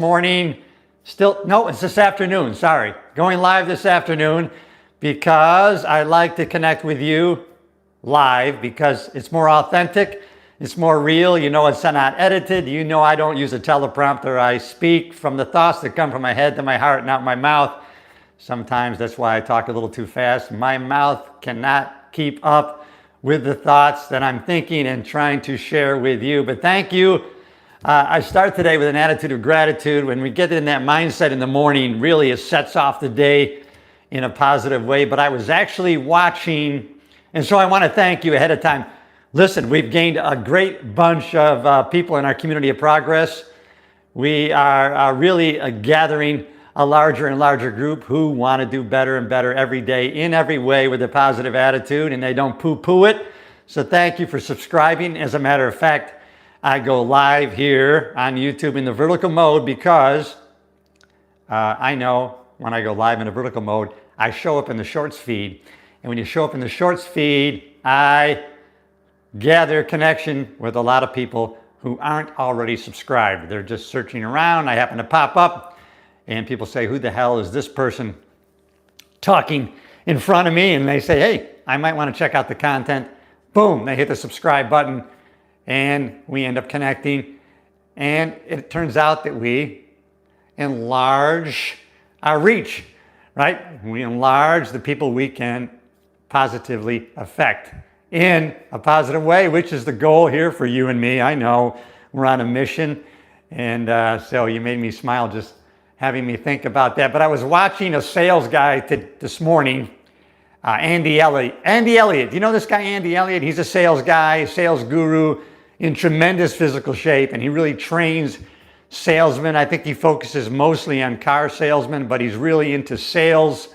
Morning. Still, no, it's this afternoon. Sorry. Going live this afternoon because I like to connect with you live because it's more authentic. It's more real. You know, it's not edited. You know, I don't use a teleprompter. I speak from the thoughts that come from my head to my heart, not my mouth. Sometimes that's why I talk a little too fast. My mouth cannot keep up with the thoughts that I'm thinking and trying to share with you. But thank you. I start today with an attitude of gratitude. When we get in that mindset in the morning, really it sets off the day in a positive way. But I was actually watching, and so I want to thank you ahead of time. Listen, we've gained a great bunch of people in our community of progress. We are really gathering a larger and larger group who want to do better and better every day in every way with a positive attitude, and they don't poo-poo it. So thank you for subscribing. As a matter of fact, I go live here on YouTube in the vertical mode because I know when I go live in the vertical mode, I show up in the shorts feed. And when you show up in the shorts feed, I gather connection with a lot of people who aren't already subscribed. They're just searching around. I happen to pop up and people say, who the hell is this person talking in front of me? And they say, hey, I might want to check out the content. Boom, they hit the subscribe button. And we end up connecting, and it turns out that we enlarge our reach, right? We enlarge the people we can positively affect in a positive way, which is the goal here for you and me. I know we're on a mission, and so you made me smile just having me think about that. But I was watching a sales guy this morning, Andy Elliott. Andy Elliott, do you know this guy, Andy Elliott? He's a sales guy, sales guru, in tremendous physical shape, and he really trains salesmen. I think he focuses mostly on car salesmen, but he's really into sales.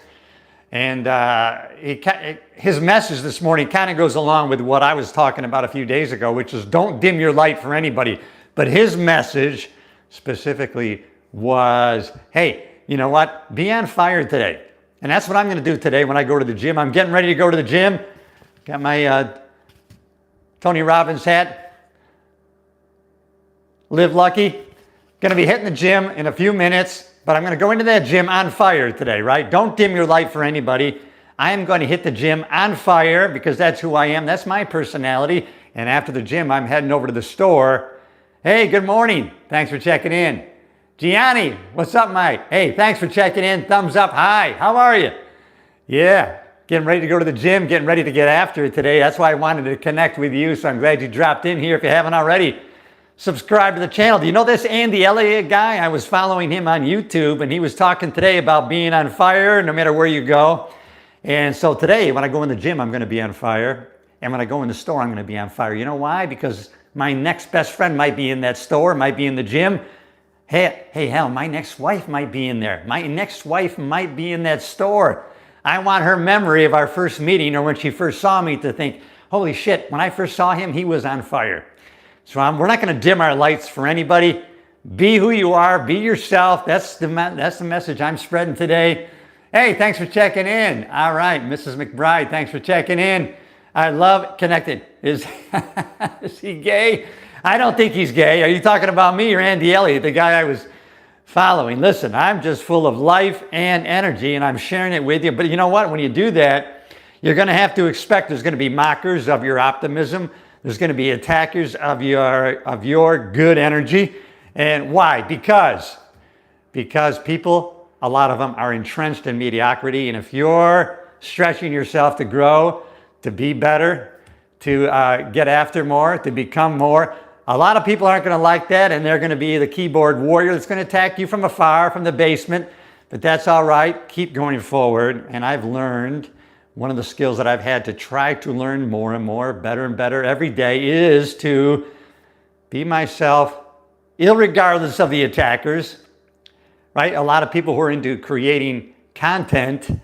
And his message this morning kind of goes along with what I was talking about a few days ago, which is don't dim your light for anybody. But his message specifically was, hey, you know what? Be on fire today. And that's what I'm going to do today when I go to the gym. I'm getting ready to go to the gym. Got my Tony Robbins hat. Live lucky. Going to be hitting the gym in a few minutes, but I'm going to go into that gym on fire today, right? Don't dim your light for anybody. I am going to hit the gym on fire because that's who I am. That's my personality. And after the gym, I'm heading over to the store. Hey, good morning. Thanks for checking in. Gianni, what's up, Mike? Hey, thanks for checking in. Thumbs up. Hi, how are you? Yeah, getting ready to go to the gym, getting ready to get after it today. That's why I wanted to connect with you, so I'm glad you dropped in here if you haven't already. Subscribe to the channel. Do you know this Andy Elliott guy? I was following him on YouTube, and he was talking today about being on fire no matter where you go. And so today, when I go in the gym, I'm going to be on fire. And when I go in the store, I'm going to be on fire. You know why? Because my next best friend might be in that store, might be in the gym. Hey, hell, my next wife might be in there. My next wife might be in that store. I want her memory of our first meeting or when she first saw me to think, holy shit, when I first saw him, he was on fire. So we're not going to dim our lights for anybody. Be who you are. Be yourself. That's the message I'm spreading today. Hey, thanks for checking in. All right, Mrs. McBride, thanks for checking in. I love connected. Is he gay? I don't think he's gay. Are you talking about me or Andy Elliott, the guy I was following? Listen, I'm just full of life and energy, and I'm sharing it with you. But you know what? When you do that, you're going to have to expect there's going to be mockers of your optimism. There's going to be attackers of your good energy. And why? Because people, a lot of them are entrenched in mediocrity. And if you're stretching yourself to grow, to be better, to get after more, to become more, a lot of people aren't going to like that. And they're going to be the keyboard warrior that's going to attack you from afar, from the basement. But that's all right. Keep going forward. And I've learned one of the skills that I've had to try to learn more and more, better and better every day is to be myself, irregardless of the attackers, right? A lot of people who are into creating content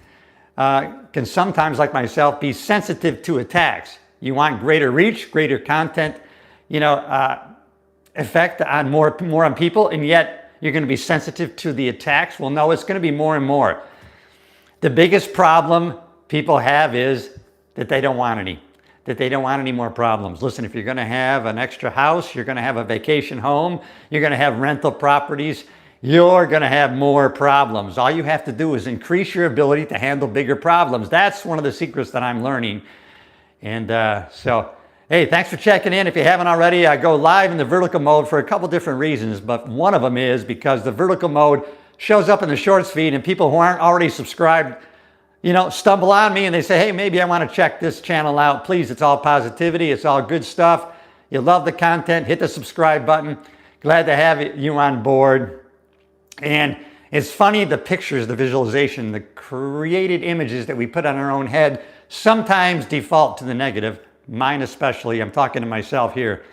can sometimes, like myself, be sensitive to attacks. You want greater reach, greater content, effect on more on people, and yet you're going to be sensitive to the attacks. Well, no, it's going to be more and more. The biggest problem people have is that they don't want any more problems. Listen, if you're going to have an extra house, you're going to have a vacation home, you're going to have rental properties, you're going to have more problems. All you have to do is increase your ability to handle bigger problems. That's one of the secrets that I'm learning. And so, hey, thanks for checking in. If you haven't already, I go live in the vertical mode for a couple different reasons, but one of them is because the vertical mode shows up in the shorts feed, and people who aren't already subscribed, stumble on me and they say, hey, maybe I want to check this channel out. Please, it's all positivity. It's all good stuff. You love the content, hit the subscribe button. Glad to have you on board. And it's funny, the pictures, the visualization, the created images that we put on our own head sometimes default to the negative, mine especially. I'm talking to myself here.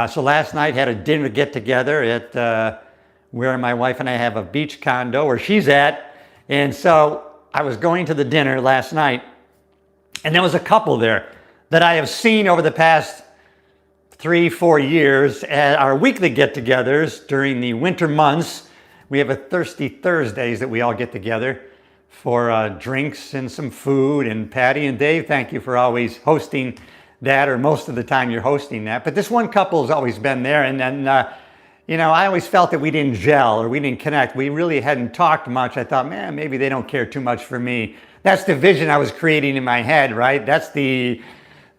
So last night had a dinner get together at where my wife and I have a beach condo where she's at. And so I was going to the dinner last night, and there was a couple there that I have seen over the past 3-4 years at our weekly get-togethers during the winter months. We have a Thirsty Thursdays that we all get together for drinks and some food. And Patty and Dave, thank you for always hosting that, or most of the time you're hosting that. But this one couple has always been there. And then, I always felt that we didn't gel or we didn't connect. We really hadn't talked much. I thought, man, maybe they don't care too much for me. That's the vision I was creating in my head, right? That's the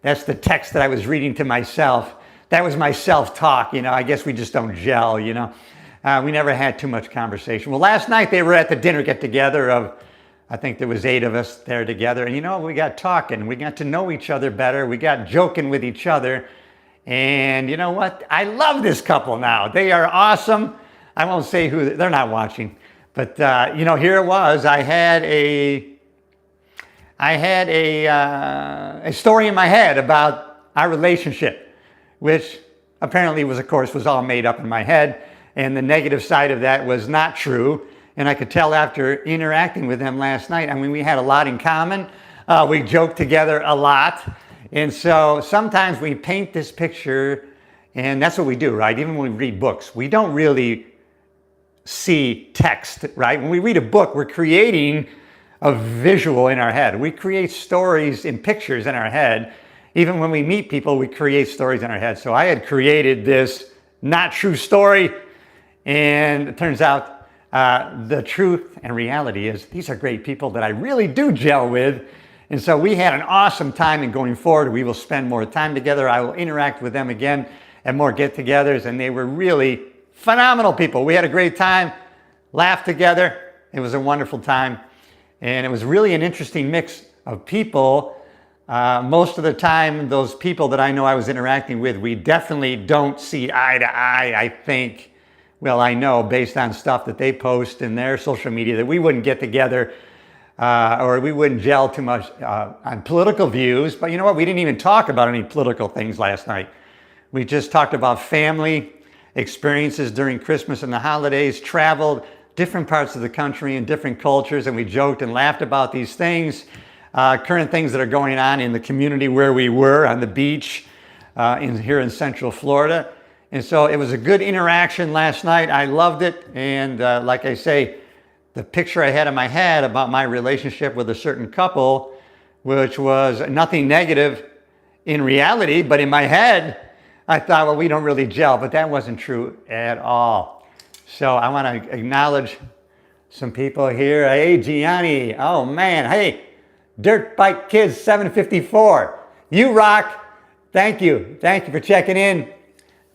text that I was reading to myself. That was my self-talk. I guess we just don't gel, We never had too much conversation. Well, last night they were at the dinner get-together of, I think there was 8 of us there together. And we got talking. We got to know each other better. We got joking with each other. And you know what? I love this couple now. They are awesome. I won't say who, they're not watching. But, here it was. I had a story in my head about our relationship, which apparently was all made up in my head. And the negative side of that was not true. And I could tell after interacting with them last night, we had a lot in common. We joked together a lot. And so sometimes we paint this picture, and that's what we do, right? Even when we read books, we don't really see text, right? When we read a book, we're creating a visual in our head. We create stories in pictures in our head. Even when we meet people, we create stories in our head. So I had created this not true story. And it turns out the truth and reality is these are great people that I really do gel with. And so we had an awesome time, and going forward, we will spend more time together. I will interact with them again at more get-togethers, and they were really phenomenal people. We had a great time, laughed together. It was a wonderful time. And it was really an interesting mix of people. Most of the time, those people that I know I was interacting with, we definitely don't see eye to eye, I think. Well, I know based on stuff that they post in their social media that we wouldn't get together or we wouldn't gel too much on political views. But you know what? We didn't even talk about any political things last night. We just talked about family experiences during Christmas and the holidays, traveled different parts of the country and different cultures, and we joked and laughed about these things, current things that are going on in the community where we were on the beach here in Central Florida. And so it was a good interaction last night. I loved it. And like I say, the picture I had in my head about my relationship with a certain couple, which was nothing negative in reality, but in my head, I thought, well, we don't really gel, but that wasn't true at all. So I want to acknowledge some people here. Hey, Gianni. Oh, man. Hey, Dirt Bike Kids 754. You rock. Thank you. Thank you for checking in.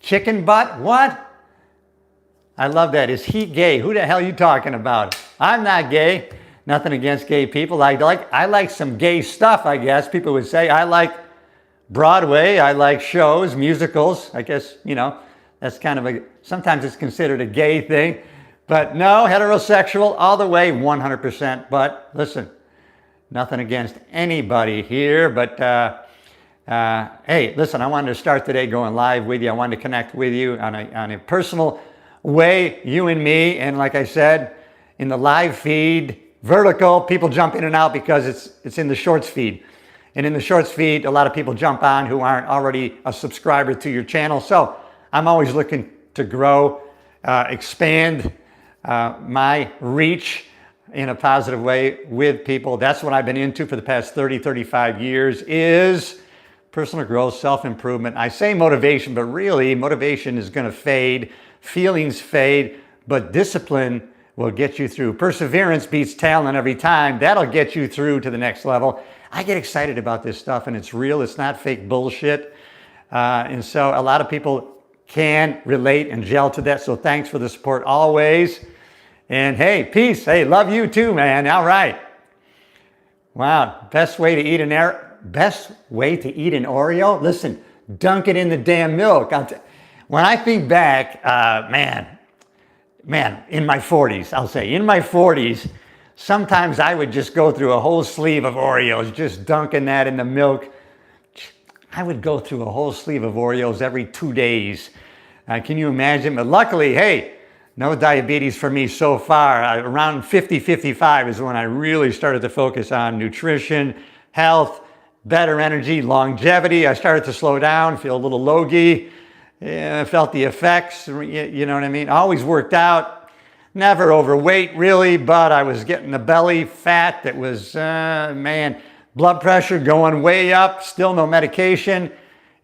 Chicken butt? What? I love that. Is he gay? Who the hell are you talking about? I'm not gay. Nothing against gay people. I like some gay stuff, I guess people would say. I like Broadway. I like shows, musicals. I guess, that's kind of sometimes it's considered a gay thing. But no, heterosexual all the way, 100%. But listen, nothing against anybody here, but hey, listen, I wanted to start today going live with you. I wanted to connect with you on a personal way, you and me. And like I said, in the live feed, vertical, people jump in and out because it's in the shorts feed. And in the shorts feed, a lot of people jump on who aren't already a subscriber to your channel. So I'm always looking to grow, expand my reach in a positive way with people. That's what I've been into for the past 30, 35 years is personal growth, self-improvement. I say motivation, but really motivation is going to fade. Feelings fade. but discipline will get you through. Perseverance beats talent every time. That'll get you through to the next level. I get excited about this stuff, and it's real. It's not fake bullshit. And so a lot of people can relate and gel to that. So thanks for the support always. And hey, peace. Hey, love you too, man. All right. Wow. Best way to eat an Oreo? Listen, dunk it in the damn milk. When I think back, man, in my 40s, I'll say, in my 40s, sometimes I would just go through a whole sleeve of Oreos, just dunking that in the milk. I would go through a whole sleeve of Oreos every 2 days. Can you imagine? But luckily, hey, no diabetes for me so far. Around 50, 55 is when I really started to focus on nutrition, health, better energy, longevity. I started to slow down, feel a little logy. I felt the effects, you know what I mean? Always worked out, never overweight really, but I was getting the belly fat that was, blood pressure going way up, still no medication.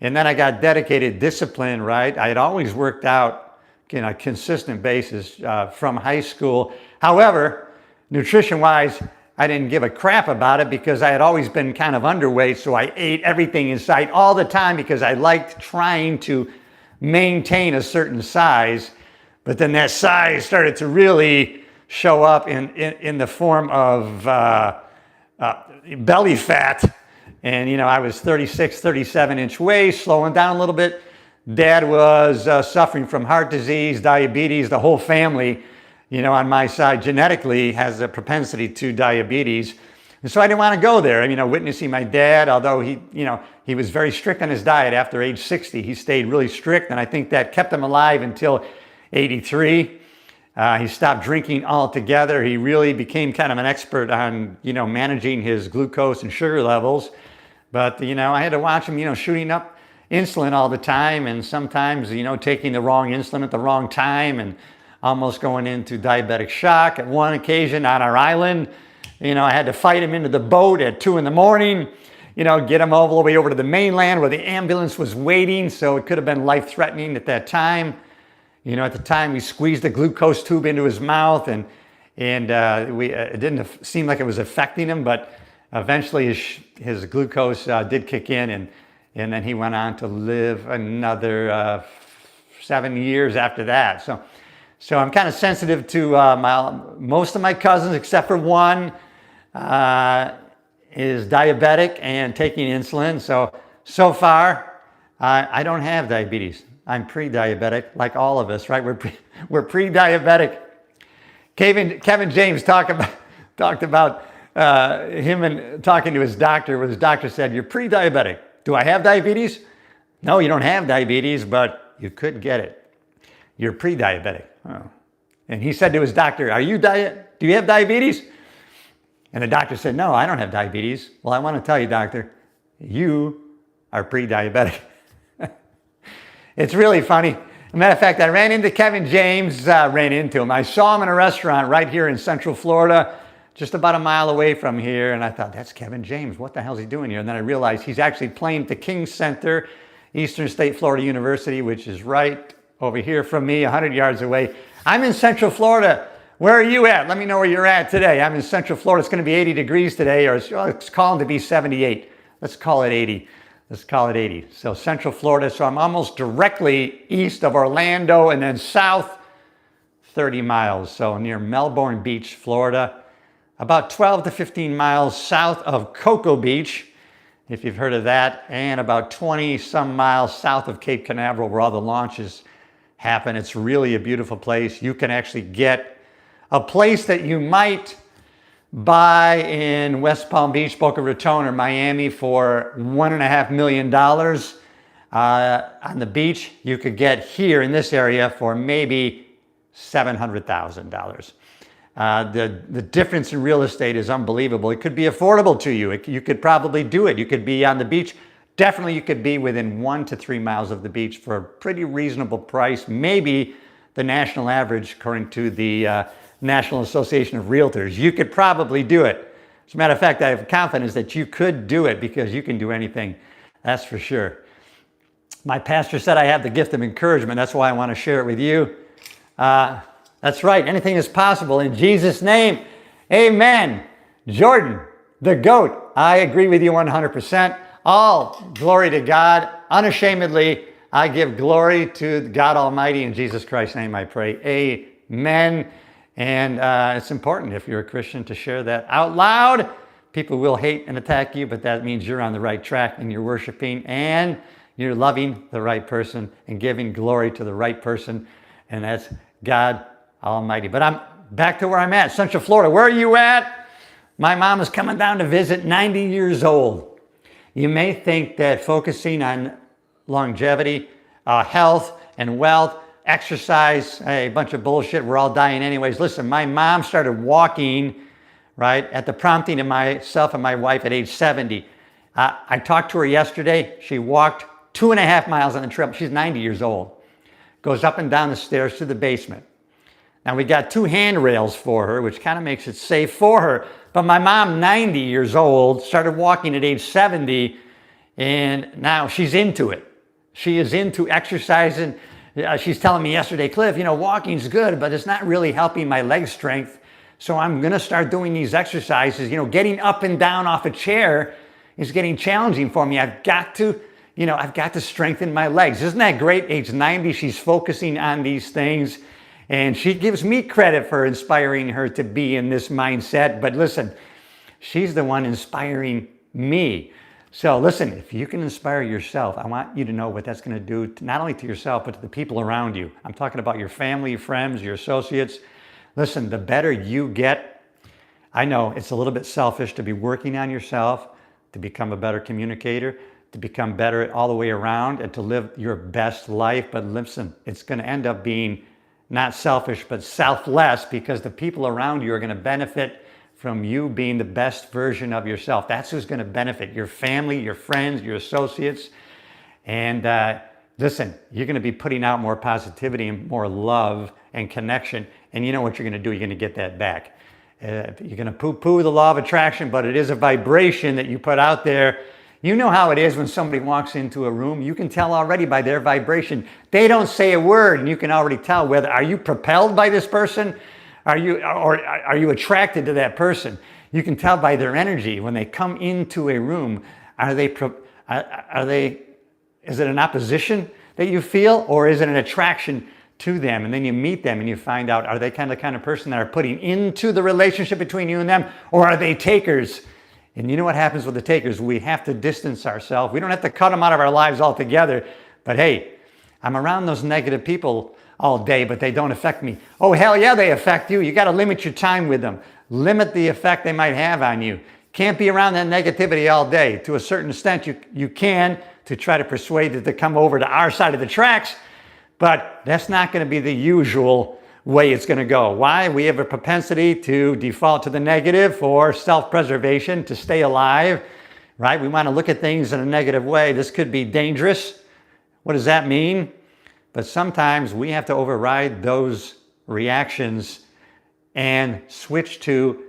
And then I got dedicated discipline, right? I had always worked out on a consistent basis from high school. However, nutrition-wise, I didn't give a crap about it because I had always been kind of underweight, so I ate everything in sight all the time because I liked trying to maintain a certain size, but then that size started to really show up in the form of belly fat. And, you know, I was 36, 37-inch waist, slowing down a little bit. Dad was suffering from heart disease, diabetes. The whole family, you know, on my side genetically has a propensity to diabetes. And so I didn't want to go there. You know, witnessing my dad, although he was very strict on his diet after age 60. He stayed really strict, and I think that kept him alive until 83. He stopped drinking altogether. He really became kind of an expert on, you know, managing his glucose and sugar levels. But, you know, I had to watch him, you know, shooting up insulin all the time, and sometimes, you know, taking the wrong insulin at the wrong time and almost going into diabetic shock. At one occasion on our island, you know, I had to fight him into the boat at 2 in the morning, you know, get him all the way over to the mainland where the ambulance was waiting. So it could have been life-threatening at that time. You know, at the time we squeezed the glucose tube into his mouth, and it didn't seem like it was affecting him, but eventually his glucose did kick in, and then he went on to live another 7 years after that. So I'm kind of sensitive to most of my cousins, except for one, is diabetic and taking insulin. So far, I don't have diabetes. I'm pre-diabetic, like all of us, right? We're pre-diabetic. Kevin James talked about him and talking to his doctor, where his doctor said, "You're pre-diabetic." Do I have diabetes? No, you don't have diabetes, but you could get it. You're pre-diabetic. Oh. And he said to his doctor, do you have diabetes? And the doctor said, "No, I don't have diabetes." "Well, I want to tell you, doctor, you are pre-diabetic." It's really funny. As a matter of fact, I ran into Kevin James, ran into him. I saw him in a restaurant right here in Central Florida, just about a mile away from here. And I thought, that's Kevin James. What the hell is he doing here? And then I realized he's actually playing at the King Center, Eastern State Florida University, which is right over here from me, 100 yards away. I'm in Central Florida. Where are you at? Let me know where you're at today. I'm in Central Florida. It's going to be 80 degrees today, or it's calling to be 78. Let's call it 80. Let's call it 80. So Central Florida. So I'm almost directly east of Orlando and then south 30 miles. So near Melbourne Beach, Florida. About 12 to 15 miles south of Cocoa Beach, if you've heard of that, and about 20 some miles south of Cape Canaveral, where all the launches happen. It's really a beautiful place. You can actually get a place that you might buy in West Palm Beach, Boca Raton, or Miami for $1.5 million on the beach. You could get here in this area for maybe $700,000. The difference in real estate is unbelievable. It could be affordable to you. You could probably do it. You could be on the beach. Definitely you could be within 1 to 3 miles of the beach for a pretty reasonable price. Maybe the national average, according to the National Association of Realtors. You could probably do it. As a matter of fact, I have confidence that you could do it, because you can do anything. That's for sure. My pastor said I have the gift of encouragement. That's why I want to share it with you. That's right. Anything is possible in Jesus' name. Amen. Jordan, the GOAT. I agree with you 100%. All glory to God. Unashamedly, I give glory to God Almighty. In Jesus Christ's name I pray. Amen. And it's important if you're a Christian to share that out loud. People will hate and attack you, but that means you're on the right track and you're worshiping and you're loving the right person and giving glory to the right person. And that's God Almighty. But I'm back to where I'm at, Central Florida. Where are you at? My mom is coming down to visit, 90 years old. You may think that focusing on longevity, health and wealth, exercise, a bunch of bullshit, we're all dying anyways. Listen, my mom started walking, right, at the prompting of myself and my wife at age 70. I talked to her yesterday. She walked 2.5 miles on the trail. She's 90 years old. Goes up and down the stairs to the basement. Now we got 2 handrails for her, which kind of makes it safe for her. But my mom, 90 years old, started walking at age 70, and now she's into it. She is into exercising. She's telling me yesterday, Cliff, you know, walking's good, but it's not really helping my leg strength. So I'm going to start doing these exercises. You know, getting up and down off a chair is getting challenging for me. I've got to strengthen my legs. Isn't that great? Age 90, she's focusing on these things. And she gives me credit for inspiring her to be in this mindset. But listen, she's the one inspiring me. So listen, if you can inspire yourself, I want you to know what that's going to do, not only to yourself, but to the people around you. I'm talking about your family, your friends, your associates. Listen, the better you get, I know it's a little bit selfish to be working on yourself, to become a better communicator, to become better all the way around, and to live your best life. But listen, it's going to end up being not selfish, but selfless, because the people around you are going to benefit from you being the best version of yourself. That's who's going to benefit. Your family, your friends, your associates. And listen, you're going to be putting out more positivity and more love and connection. And you know what you're going to do? You're going to get that back. You're going to poo-poo the law of attraction, but it is a vibration that you put out there. You know how it is when somebody walks into a room. You can tell already by their vibration. They don't say a word, and you can already tell whether, are you propelled by this person? Are you attracted to that person? You can tell by their energy when they come into a room. Is it an opposition that you feel, or is it an attraction to them? And then you meet them and you find out, are they the kind of person that are putting into the relationship between you and them, or are they takers? And you know what happens with the takers? We have to distance ourselves. We don't have to cut them out of our lives altogether. But hey, I'm around those negative people all day, but they don't affect me. Oh, hell yeah, they affect you. You got to limit your time with them. Limit the effect they might have on you. Can't be around that negativity all day. To a certain extent, you can, to try to persuade them to come over to our side of the tracks, but that's not going to be the usual way it's going to go. Why? We have a propensity to default to the negative for self-preservation, to stay alive, right? We want to look at things in a negative way. This could be dangerous. What does that mean? But sometimes we have to override those reactions and switch to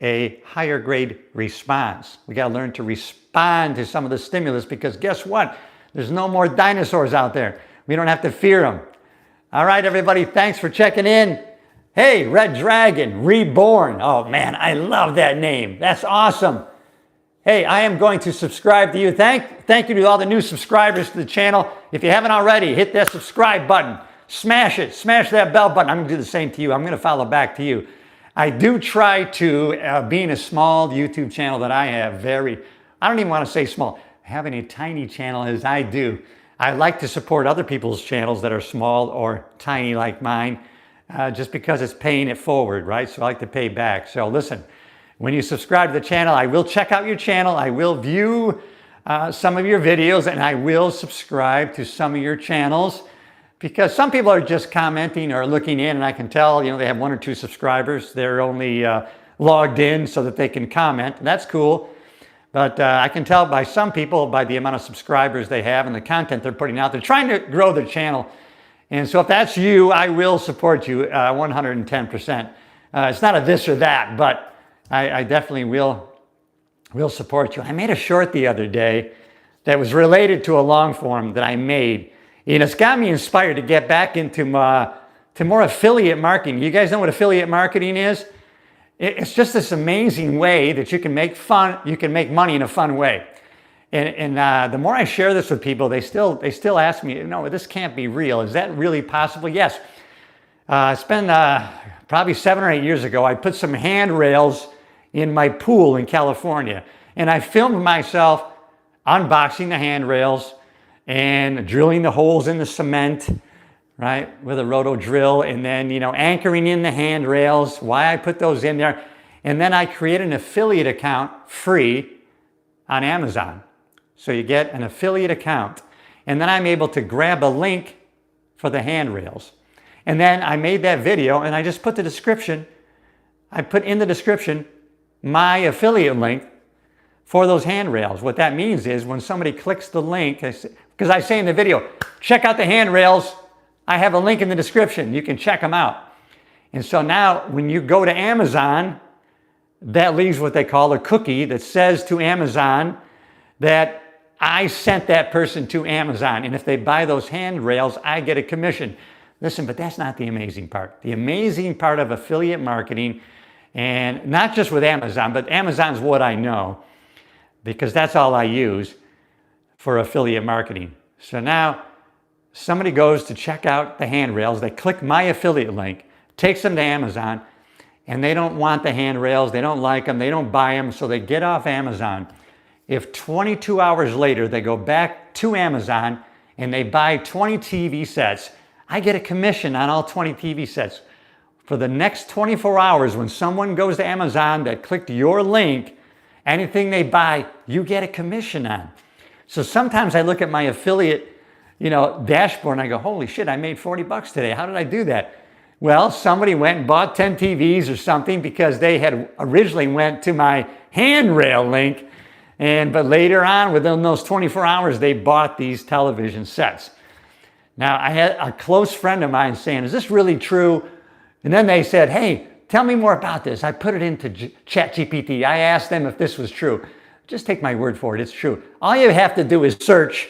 a higher grade response. We got to learn to respond to some of the stimulus, because guess what? There's no more dinosaurs out there. We don't have to fear them. All right, everybody, thanks for checking in. Hey, Red Dragon, Reborn. Oh man, I love that name. That's awesome. Hey, I am going to subscribe to you. Thank you to all the new subscribers to the channel. If you haven't already, hit that subscribe button. Smash it. Smash that bell button. I'm going to do the same to you. I'm going to follow back to you. I do try to, being a small YouTube channel that I have, I don't even want to say small, having a tiny channel as I do, I like to support other people's channels that are small or tiny like mine, just because it's paying it forward, right? So I like to pay back. So listen, when you subscribe to the channel, I will check out your channel. I will view some of your videos, and I will subscribe to some of your channels, because some people are just commenting or looking in, and I can tell, you know, they have 1 or 2 subscribers. They're only logged in so that they can comment. That's cool. But I can tell by some people, by the amount of subscribers they have and the content they're putting out, they're trying to grow their channel. And so if that's you, I will support you 110%. It's not a this or that, but I definitely will support you. I made a short the other day that was related to a long form that I made. And it's got me inspired to get back into to more affiliate marketing. You guys know what affiliate marketing is? It's just this amazing way that you can make money in a fun way. And the more I share this with people, they still ask me, no, this can't be real. Is that really possible? Yes. It's been probably 7 or 8 years ago. I put some handrails in my pool in California, and I filmed myself unboxing the handrails and drilling the holes in the cement, right, with a roto drill, and then, anchoring in the handrails, why I put those in there. And then I create an affiliate account free on Amazon. So you get an affiliate account, and then I'm able to grab a link for the handrails. And then I made that video, and I just put in the description my affiliate link for those handrails. What that means is when somebody clicks the link, because I say in the video, check out the handrails, I have a link in the description, you can check them out. And so now when you go to Amazon, that leaves what they call a cookie that says to Amazon that I sent that person to Amazon, and if they buy those handrails, I get a commission. Listen, but that's not the amazing part. The amazing part of affiliate marketing, and not just with Amazon, but Amazon's what I know, because that's all I use for affiliate marketing. So now somebody goes to check out the handrails, they click my affiliate link, takes them to Amazon, and they don't want the handrails, they don't like them, they don't buy them, so they get off Amazon. If 22 hours later they go back to Amazon and they buy 20 TV sets, I get a commission on all 20 TV sets. For the next 24 hours, when someone goes to Amazon that clicked your link, anything they buy, you get a commission on. So sometimes I look at my affiliate, dashboard, and I go, holy shit, I made 40 bucks today. How did I do that? Well, somebody went and bought 10 TVs or something because they had originally went to my handrail link, but later on, within those 24 hours, they bought these television sets. Now, I had a close friend of mine saying, is this really true? And then they said, hey, tell me more about this. I put it into ChatGPT. I asked them if this was true. Just take my word for it, it's true. All you have to do is search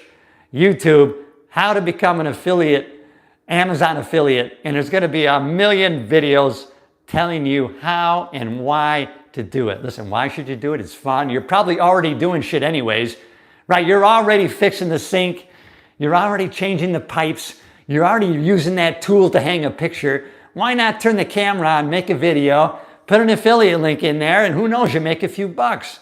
YouTube, how to become an affiliate, Amazon affiliate, and there's gonna be a million videos telling you how and why to do it. Listen, why should you do it? It's fun. You're probably already doing shit anyways, right? You're already fixing the sink. You're already changing the pipes. You're already using that tool to hang a picture. Why not turn the camera on, make a video, put an affiliate link in there, and who knows, you make a few bucks.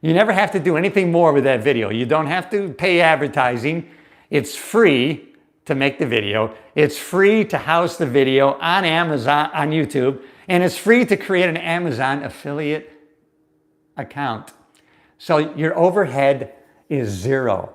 You never have to do anything more with that video. You don't have to pay advertising. It's free to make the video. It's free to house the video on Amazon, on YouTube, and it's free to create an Amazon affiliate account. So your overhead is zero.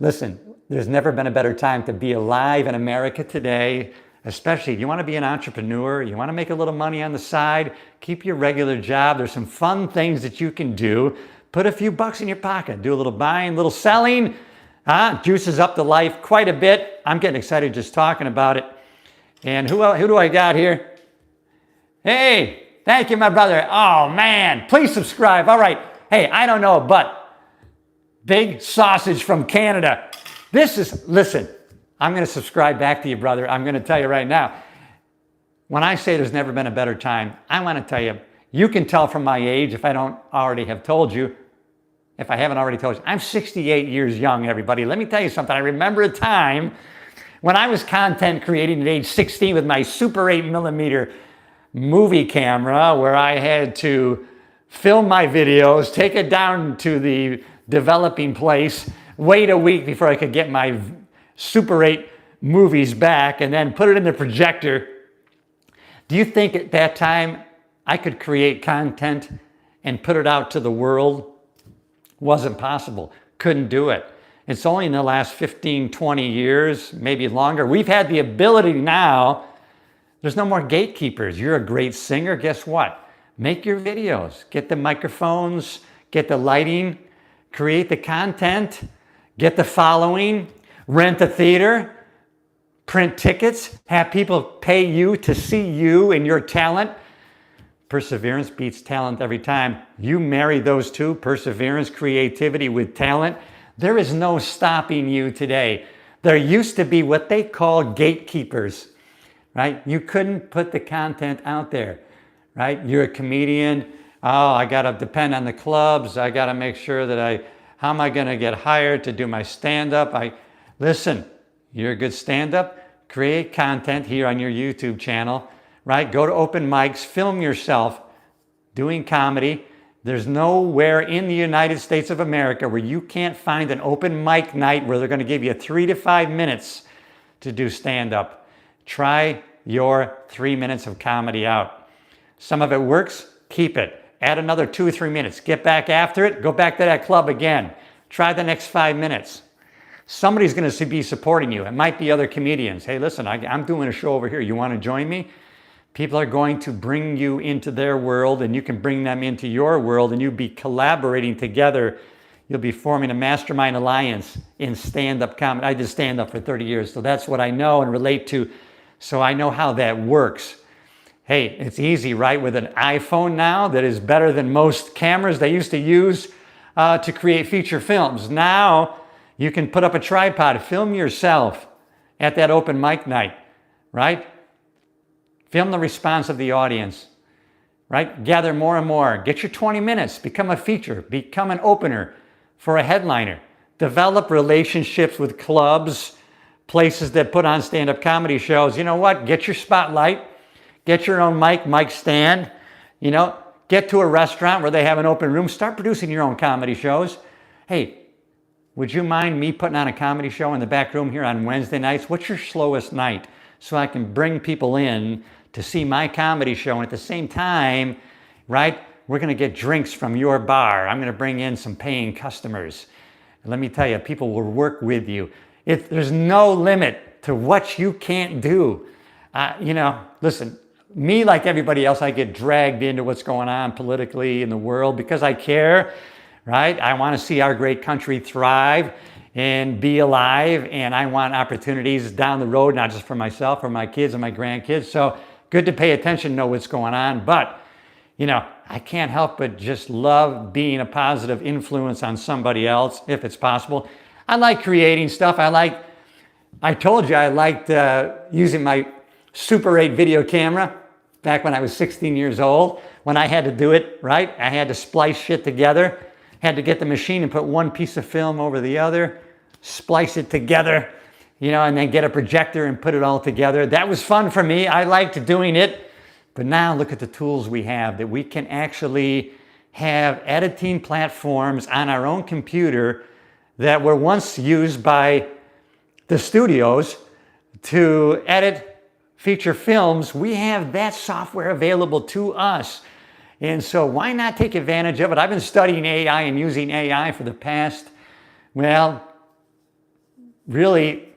Listen, there's never been a better time to be alive in America today, especially if you want to be an entrepreneur, you want to make a little money on the side, keep your regular job. There's some fun things that you can do. Put a few bucks in your pocket, do a little buying, a little selling, juices up the life quite a bit. I'm getting excited just talking about it. And who do I got here? Hey, thank you, my brother. Oh, man, please subscribe. All right. Hey, I don't know, but big sausage from Canada. Listen, I'm going to subscribe back to you, brother. I'm going to tell you right now. When I say there's never been a better time, I want to tell you, you can tell from my age, if I don't already have told you, if I haven't already told you, I'm 68 years young, everybody. Let me tell you something. I remember a time when I was content creating at age 16 with my Super 8mm movie camera, where I had to film my videos, take it down to the developing place, wait a week before I could get my Super 8 movies back, and then put it in the projector. Do you think at that time I could create content and put it out to the world? Wasn't possible. Couldn't do it. It's only in the last 15, 20 years, maybe longer. We've had the ability now. There's no more gatekeepers. You're a great singer. Guess what? Make your videos. Get the microphones. Get the lighting. Create the content. Get the following. Rent a theater. Print tickets. Have people pay you to see you and your talent. Perseverance beats talent every time. You marry those two, perseverance, creativity with talent. There is no stopping you today. There used to be what they call gatekeepers. right? You couldn't put the content out there, right? You're a comedian. Oh, I got to depend on the clubs. I got to make sure that how am I going to get hired to do my stand-up? Listen, you're a good stand-up. Create content here on your YouTube channel, right? Go to open mics, film yourself doing comedy. There's nowhere in the United States of America where you can't find an open mic night where they're going to give you 3 to 5 minutes to do stand-up. Try your 3 minutes of comedy out. Some of it works, keep it. Add another 2 or 3 minutes. Get back after it. Go back to that club again. Try the next 5 minutes. Somebody's going to be supporting you. It might be other comedians. Hey, listen, I'm doing a show over here. You want to join me? People are going to bring you into their world, and you can bring them into your world, and you'll be collaborating together. You'll be forming a mastermind alliance in stand-up comedy. I did stand-up for 30 years, so that's what I know and relate to. So I know how that works. Hey, it's easy, right? With an iPhone now that is better than most cameras they used to use to create feature films. Now you can put up a tripod, film yourself at that open mic night, right? Film the response of the audience, right? Gather more and more. Get your 20 minutes. Become a feature. Become an opener for a headliner. Develop relationships with clubs, places that put on stand-up comedy shows. You know what? Get your spotlight. Get your own mic stand. You know, get to a restaurant where they have an open room. Start producing your own comedy shows. Hey, would you mind me putting on a comedy show in the back room here on Wednesday nights? What's your slowest night? So I can bring people in to see my comedy show. And at the same time, right, we're going to get drinks from your bar. I'm going to bring in some paying customers. And let me tell you, people will work with you. There's no limit to what you can't do. You know, listen, me, like everybody else, I get dragged into what's going on politically in the world because I care, right? I want to see our great country thrive and be alive, and I want opportunities down the road, not just for myself, for my kids and my grandkids. So good to pay attention, know what's going on. But, you know, I can't help but just love being a positive influence on somebody else, if it's possible. I like creating stuff. I told you I liked using my Super 8 video camera back when I was 16 years old, when I had to do it, right? I had to splice shit together, had to get the machine and put one piece of film over the other, splice it together, you know, and then get a projector and put it all together. That was fun for me. I liked doing it. But now look at the tools we have, that we can actually have editing platforms on our own computer that were once used by the studios to edit feature films. We have that software available to us. And so why not take advantage of it? I've been studying AI and using AI for the past, well, really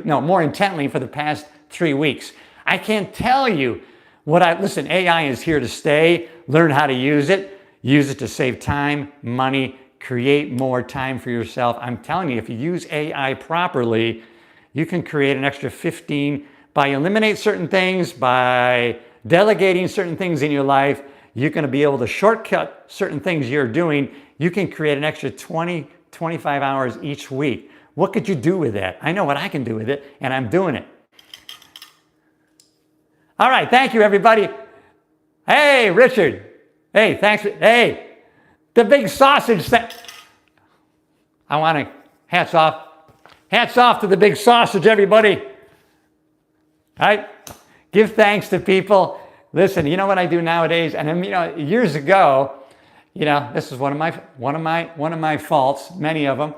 more intently for the past 3 weeks. I can't tell you listen, AI is here to stay. Learn how to use it to save time, money, create more time for yourself. I'm telling you, if you use AI properly, you can create an extra 15 by eliminating certain things, by delegating certain things in your life. You're going to be able to shortcut certain things you're doing. You can create an extra 20, 25 hours each week. What could you do with that? I know what I can do with it, and I'm doing it. All right, thank you, everybody. Hey, Richard. Hey, thanks. Hey, the big sausage. I want to, hats off. Hats off to the big sausage, everybody. All right, give thanks to people. Listen, you know what I do nowadays, and you know, years ago, you know, this is one of my faults, many of them,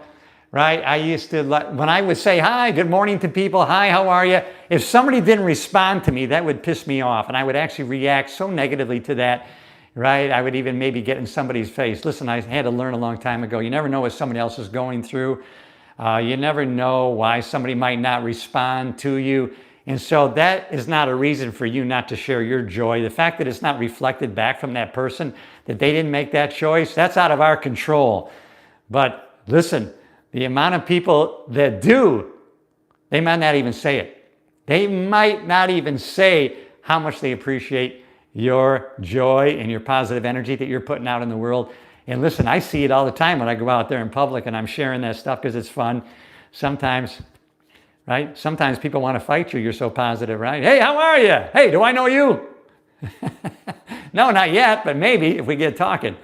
right? I used to, when I would say hi, good morning to people, hi, how are you? If somebody didn't respond to me, that would piss me off, and I would actually react so negatively to that, right? I would even maybe get in somebody's face. Listen, I had to learn a long time ago. You never know what somebody else is going through. You never know why somebody might not respond to you. And so that is not a reason for you not to share your joy. The fact that it's not reflected back from that person, that they didn't make that choice, that's out of our control. But listen, the amount of people that do, they might not even say it. They might not even say how much they appreciate your joy and your positive energy that you're putting out in the world. And listen, I see it all the time when I go out there in public and I'm sharing that stuff because it's fun. Sometimes right? Sometimes people want to fight you. You're so positive, right? Hey, how are you? Hey, do I know you? No, not yet, but maybe if we get talking.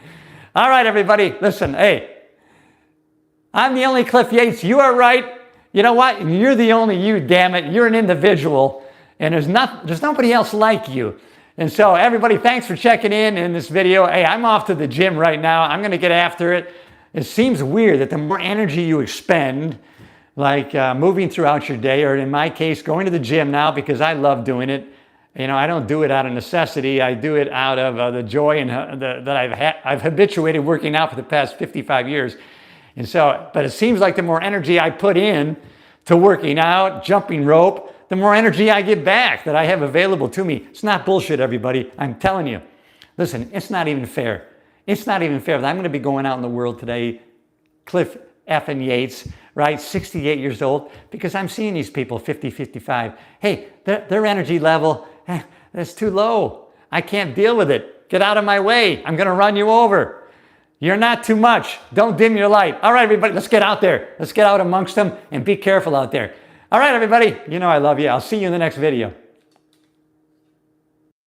All right, everybody, listen, hey, I'm the only Cliff Yates. You are right. You know what? You're the only you, damn it. You're an individual, and there's nobody else like you. And so, everybody, thanks for checking in this video. Hey, I'm off to the gym right now. I'm going to get after it. It seems weird that the more energy you expend, like moving throughout your day, or in my case, going to the gym now because I love doing it. You know, I don't do it out of necessity. I do it out of the joy and that I've habituated working out for the past 55 years. And so, but it seems like the more energy I put in to working out, jumping rope, the more energy I get back that I have available to me. It's not bullshit, everybody. I'm telling you. Listen, it's not even fair. It's not even fair that I'm going to be going out in the world today, Cliff effing Yates, right, 68 years old, because I'm seeing these people 50, 55. Hey, their energy level, that's too low. I can't deal with it. Get out of my way. I'm going to run you over. You're not too much. Don't dim your light. All right, everybody, let's get out there. Let's get out amongst them and be careful out there. All right, everybody, you know I love you. I'll see you in the next video.